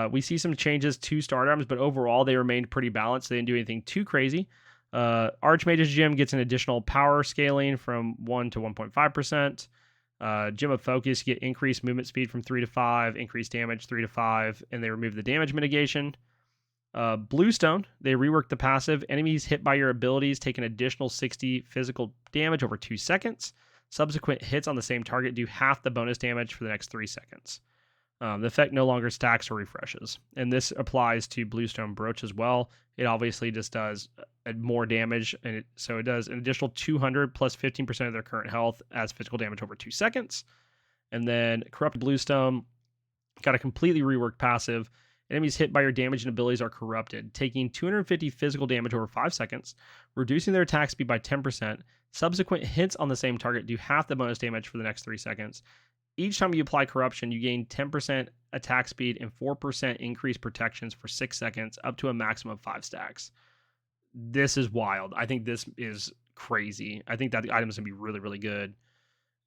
We see some changes to start items, but overall they remained pretty balanced. They didn't do anything too crazy. Archmage's Gym gets an additional power scaling from 1 to 1.5%. Gym of Focus, you get increased movement speed from 3 to 5, increased damage 3 to 5, and they remove the damage mitigation. Bluestone, they rework the passive. Enemies hit by your abilities take an additional 60 physical damage over 2 seconds. Subsequent hits on the same target do half the bonus damage for the next 3 seconds. The effect no longer stacks or refreshes. And this applies to Bluestone Brooch as well. It obviously just does more damage, and so it does an additional 200 plus 15% of their current health as physical damage over 2 seconds. And then Corrupt Bluestone got a completely reworked passive. Enemies hit by your damage and abilities are corrupted, taking 250 physical damage over 5 seconds, reducing their attack speed by 10%. Subsequent hits on the same target do half the bonus damage for the next 3 seconds. Each time you apply corruption, you gain 10% attack speed and 4% increased protections for 6 seconds, up to a maximum of 5 stacks. This is wild. I think this is crazy. I think that the item is going to be really, really good.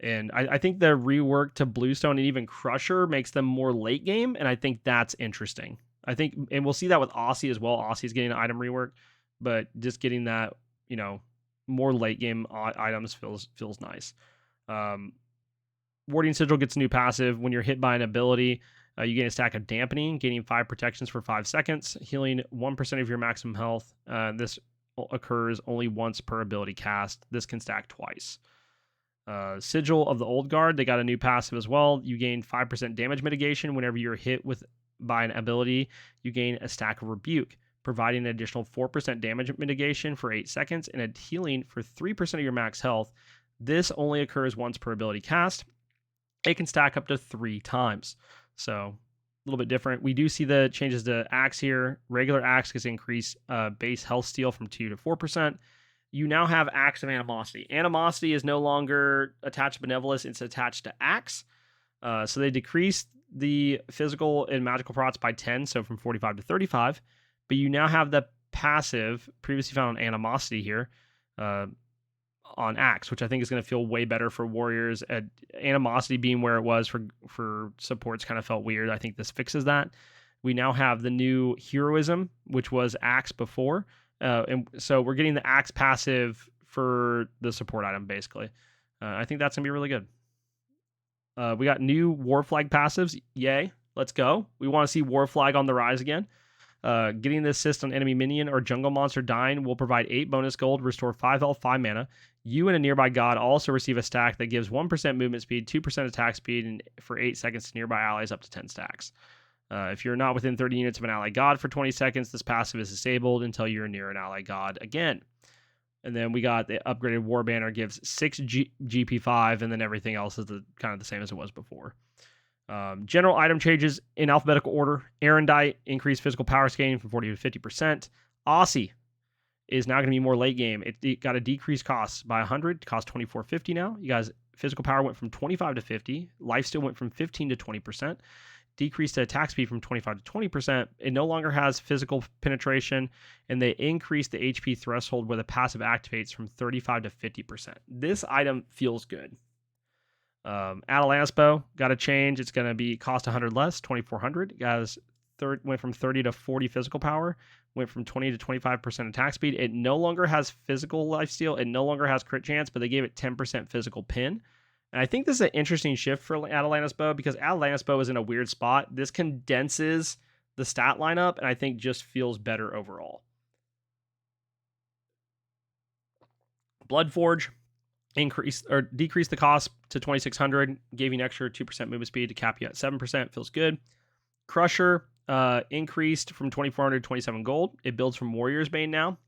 And I think the rework to Bluestone and even Crusher makes them more late game, and I think that's interesting. I think, and we'll see that with Aussie as well. Aussie's getting an item rework, but just getting that, more late game items feels nice. Warding Sigil gets a new passive. When you're hit by an ability, you gain a stack of dampening, gaining 5 protections for 5 seconds, healing 1% of your maximum health. This occurs only once per ability cast. This can stack twice. Sigil of the Old Guard, they got a new passive as well. You gain 5% damage mitigation whenever you're hit by an ability. You gain a stack of Rebuke, providing an additional 4% damage mitigation for 8 seconds and a healing for 3% of your max health. This only occurs once per ability cast. It can stack up to 3 times. So a little bit different. We do see the changes to Axe here. Regular Axe gets increased base health steal from 2 to 4%. You now have Axe of Animosity. Animosity is no longer attached to Benevolence, it's attached to Axe. So they decreased the physical and magical prots by 10, so from 45 to 35. But you now have the passive, previously found on Animosity here. on Axe, which I think is going to feel way better for warriors. Animosity being where it was for supports kind of felt weird. I think this fixes that. We now have the new heroism, which was Axe before. And so we're getting the Axe passive for the support item, basically. I think that's going to be really good. We got new War Flag passives. Yay. Let's go. We want to see War Flag on the rise again. Getting the assist on enemy minion or jungle monster dying will provide 8 bonus gold, restore 5 health, 5 mana. You and a nearby god also receive a stack that gives 1% movement speed, 2% attack speed, and for 8 seconds to nearby allies up to 10 stacks. If you're not within 30 units of an ally god for 20 seconds, this passive is disabled until you're near an ally god again. And then we got the upgraded War Banner gives 6 GP5, and then everything else is kind of the same as it was before. General item changes in alphabetical order. Erendite increased physical power scaling from 40 to 50%. Aussie is now going to be more late game. It got a decreased cost by 100. It costs 24.50 now. You guys, physical power went from 25 to 50. Lifesteal went from 15 to 20%. Decreased the attack speed from 25 to 20%. It no longer has physical penetration, and they increased the HP threshold where the passive activates from 35 to 50%. This item feels good. Atalanta's bow got a change. It's going to be cost 100 less, 2,400. Guys, went from 30 to 40 physical power, went from 20 to 25% attack speed. It no longer has physical lifesteal. It no longer has crit chance, but they gave it 10% physical pin. And I think this is an interesting shift for Atalanta's bow because Atalanta's bow is in a weird spot. This condenses the stat lineup, and I think just feels better overall. Bloodforge increased or decreased the cost to 2,600, gave you an extra 2% movement speed to cap you at 7%. Feels good. Crusher increased from 2,400 to 27 gold. It builds from Warrior's Bane now.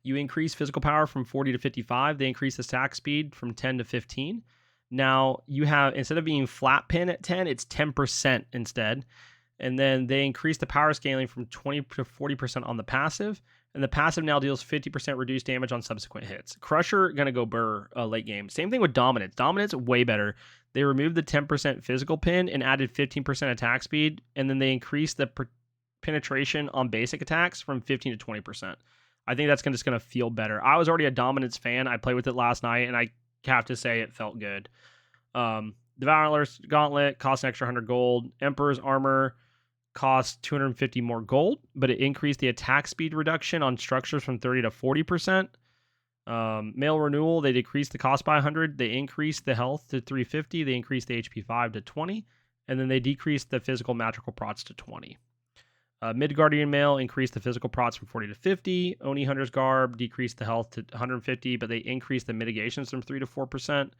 You increase physical power from 40 to 55. They increase the stack speed from 10 to 15. Now you have, instead of being flat pin at 10, it's 10% instead. And then they increase the power scaling from 20 to 40% on the passive. And the passive now deals 50% reduced damage on subsequent hits. Crusher going to go burr late game. Same thing with Dominance. Dominance, way better. They removed the 10% physical pin and added 15% attack speed. And then they increased the penetration on basic attacks from 15 to 20%. I think that's just going to feel better. I was already a Dominance fan. I played with it last night, and I have to say it felt good. Devourer's Gauntlet costs an extra 100 gold. Emperor's Armor costs 250 more gold, but it increased the attack speed reduction on structures from 30 to 40%. Mail Renewal, they decreased the cost by 100. They increased the health to 350. They increased the HP 5 to 20. And then they decreased the physical magical procs to 20. Midgardian Mail increased the physical procs from 40 to 50. Oni Hunter's Garb decreased the health to 150, but they increased the mitigations from 3 to 4%.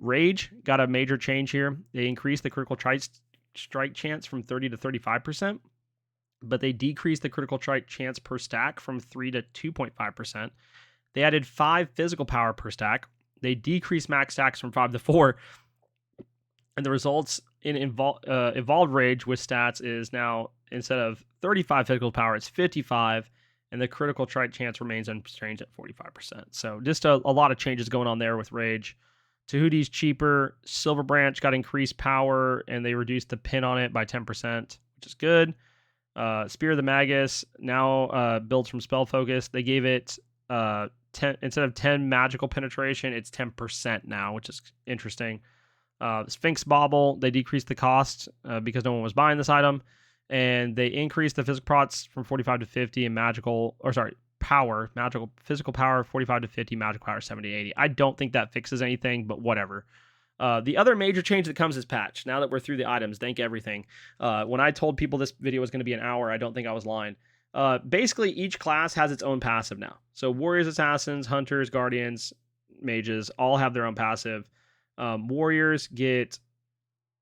Rage got a major change here. They increased the critical strike chance from 30 to 35%, but they decreased the critical strike chance per stack from 3 to 2.5%. They added 5 physical power per stack. They decreased max stacks from 5 to 4. And the results in Evolved Rage with stats is now, instead of 35 physical power, it's 55, and the critical strike chance remains unchanged at 45%. So just a lot of changes going on there with Rage. Tahuti's cheaper. Silver Branch got increased power, and they reduced the pin on it by 10%, which is good. Spear of the Magus now builds from Spell Focus. They gave it 10 instead of 10 magical penetration, it's 10% now, which is interesting. Sphinx Bauble, they decreased the cost because no one was buying this item, and they increased the physical procs from 45 to 50 and physical power 45 to 50, magical power 70 to 80. I don't think that fixes anything, but whatever. The other major change that comes is patch. Now that we're through the items, thank everything. When I told people this video was going to be an hour, I don't think I was lying. Basically, each class has its own passive now. So Warriors, Assassins, Hunters, Guardians, Mages all have their own passive. Warriors get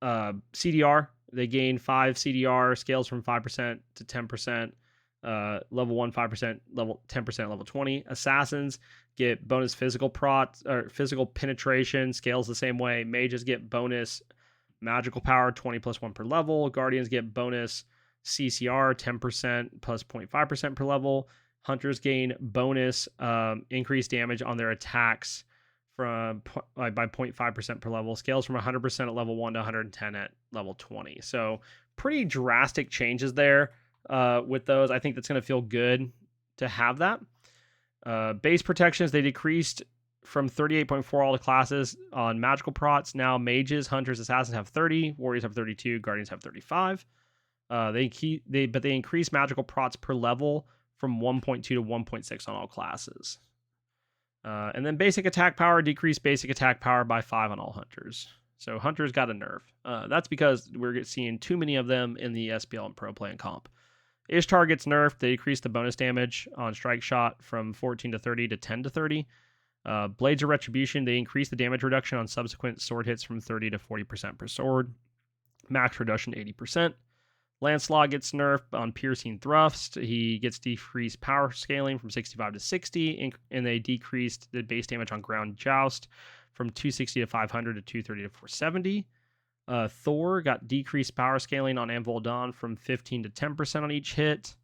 CDR. They gain 5 CDR, scales from 5% to 10%. Level 1, 5%, level 10%, level 20. Assassins get bonus physical physical penetration, scales the same way. Mages get bonus magical power, 20 plus 1 per level. Guardians get bonus CCR, 10% plus 0.5% per level. Hunters gain bonus increased damage on their attacks by 0.5% per level. Scales from 100% at level 1 to 110 at level 20. So pretty drastic changes there with those. I think that's going to feel good to have that. Base protections, they decreased from 38.4 all the classes on magical prots. Now mages, hunters, assassins have 30, warriors have 32, guardians have 35. They increase magical prots per level from 1.2 to 1.6 on all classes. And then basic attack power, decreased basic attack power by 5 on all hunters. So hunters got a nerf. That's because we're seeing too many of them in the SPL and Pro Play and Comp. Ishtar gets nerfed. They decrease the bonus damage on strike shot from 14 to 30 to 10 to 30. Blades of Retribution, they increase the damage reduction on subsequent sword hits from 30 to 40% per sword. Max reduction 80%. Lancelot gets nerfed on Piercing Thrust. He gets decreased power scaling from 65 to 60, and they decreased the base damage on Ground Joust from 260 to 500 to 230 to 470. Thor got decreased power scaling on Anvil Dawn from 15 to 10% on each hit.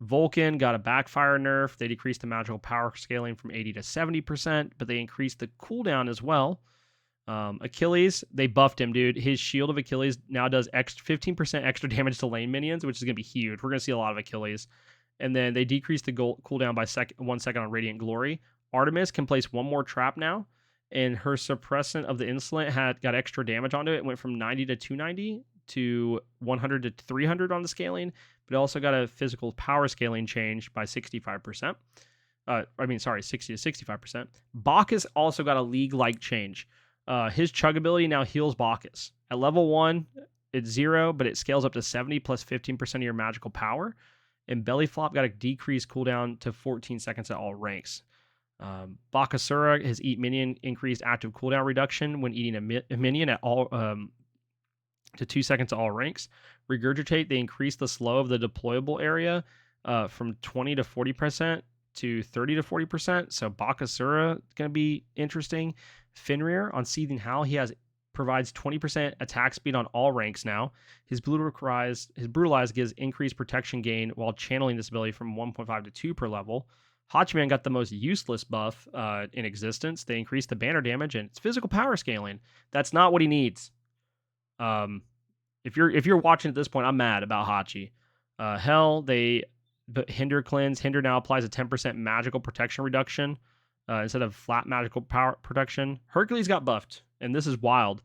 Vulcan got a backfire nerf. They decreased the magical power scaling from 80 to 70%, but they increased the cooldown as well. Achilles, they buffed him, dude. His Shield of Achilles now does 15% extra damage to lane minions, which is going to be huge. We're going to see a lot of Achilles. And then they decreased the cooldown by 1 second on Radiant Glory. Artemis can place one more trap now, and her suppressant of the Insolent got extra damage onto it. It went from 90 to 290 to 100 to 300 on the scaling, but it also got a physical power scaling change by 65%. 60 to 65%. Bacchus also got a league-like change. His chug ability now heals Bacchus. At level 1, it's 0, but it scales up to 70 plus 15% of your magical power. And Belly Flop got a decreased cooldown to 14 seconds at all ranks. Bakasura, his Eat Minion increased active cooldown reduction when eating a minion at all to 2 seconds at all ranks. Regurgitate, they increased the slow of the deployable area from 20 to 40% to 30 to 40%. So Bakasura is going to be interesting. Fenrir on Seething Howl, provides 20% attack speed on all ranks now. His Brutalize gives increased protection gain while channeling this ability from 1.5 to 2 per level. Hachiman got the most useless buff in existence. They increased the banner damage and its physical power scaling. That's not what he needs. If you're watching at this point, I'm mad about Hachi. But Hinder Cleanse. Hinder now applies a 10% magical protection reduction instead of flat magical power protection. Hercules got buffed, and this is wild.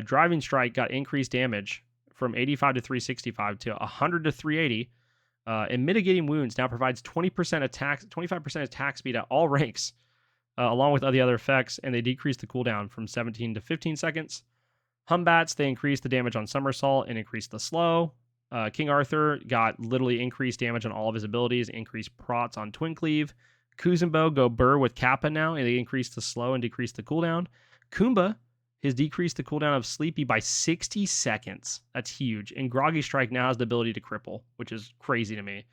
Driving Strike got increased damage from 85 to 365 to 100 to 380. And Mitigating Wounds now provides 25% attack speed at all ranks, along with all the other effects, and they decrease the cooldown from 17 to 15 seconds. Humbats, they increased the damage on Somersault and increased the slow. King Arthur got literally increased damage on all of his abilities, increased prots on Twin Cleave. Kuzenbo go Burr with Kappa now, and they increased the slow and decreased the cooldown. Kumba has decreased the cooldown of Sleepy by 60 seconds. That's huge. And Groggy Strike now has the ability to cripple, which is crazy to me.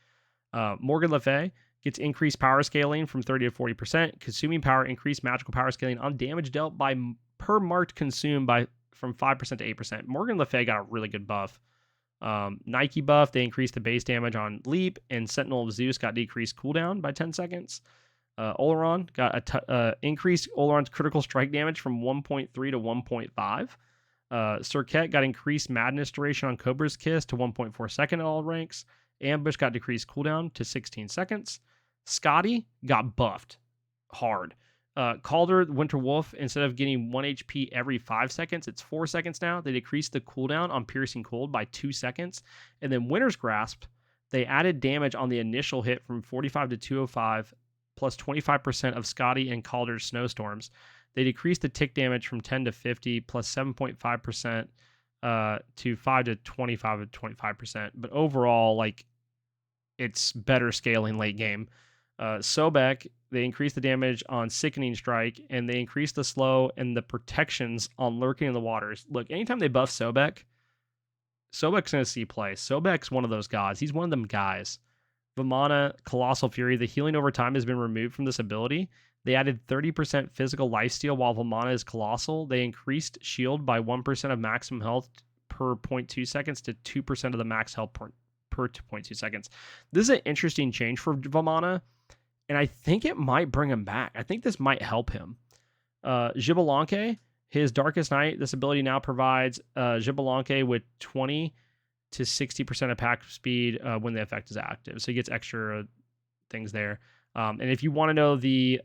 Morgan Le Fay gets increased power scaling from 30 to 40%. Consuming power, increased magical power scaling on damage dealt by per marked consume from 5% to 8%. Morgan Le Fay got a really good buff. Nike buff, they increased the base damage on Leap, and Sentinel of Zeus got decreased cooldown by 10 seconds. Oleron got increased Oleron's critical strike damage from 1.3 to 1.5. Cirquet got increased madness duration on Cobra's Kiss to 1.4 second at all ranks. Ambush got decreased cooldown to 16 seconds. Scotty got buffed hard. Calder, Winter Wolf, instead of getting 1 HP every 5 seconds, it's 4 seconds now. They decreased the cooldown on Piercing Cold by 2 seconds. And then Winter's Grasp, they added damage on the initial hit from 45 to 205, plus 25% of Scotty and Calder's Snowstorms. They decreased the tick damage from 10 to 50, plus 7.5% to 5 to 25 to 25%. But overall, it's better scaling late game. Sobek, they increased the damage on Sickening Strike, and they increased the slow and the protections on Lurking in the Waters. Look, anytime they buff Sobek's going to see play. Sobek's one of those guys. He's one of them guys. Vimana, Colossal Fury, the healing over time has been removed from this ability. They added 30% physical lifesteal while Vimana is Colossal. They increased shield by 1% of maximum health per 0.2 seconds to 2% of the max health per 2.2 seconds. This is an interesting change for Vimana, and I think it might bring him back. I think this might help him. Xbalanque, his Darkest Night, this ability now provides Xbalanque with 20 to 60% attack speed when the effect is active. So he gets extra things there. And if you want to know the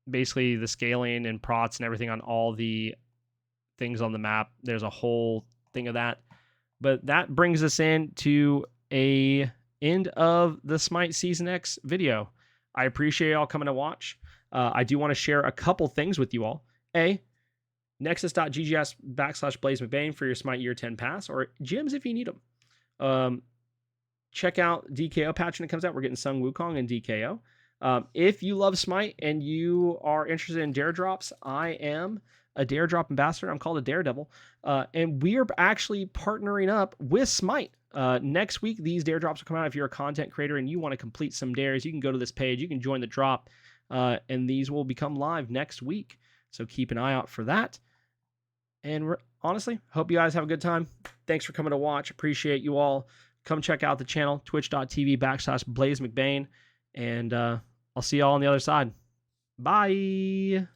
basically the scaling and prots and everything on all the things on the map, there's a whole thing of that. But that brings us into a end of the Smite Season X video. I appreciate y'all coming to watch. I do want to share a couple things with you all. Nexus.ggs/BlaiseMcBaine for your Smite Year 10 pass, or gems if you need them. Check out DKO patch when it comes out. We're getting Sung Wukong and DKO. If you love Smite and you are interested in dare drops, I am a dare drop ambassador. I'm called a daredevil. And we are actually partnering up with Smite. Next week, these dare drops will come out. If you're a content creator and you want to complete some dares, you can go to this page, you can join the drop, and these will become live next week. So keep an eye out for that. And honestly, hope you guys have a good time. Thanks for coming to watch. Appreciate you all. Come check out the channel, twitch.tv/BlaiseMcBaine. And I'll see y'all on the other side. Bye.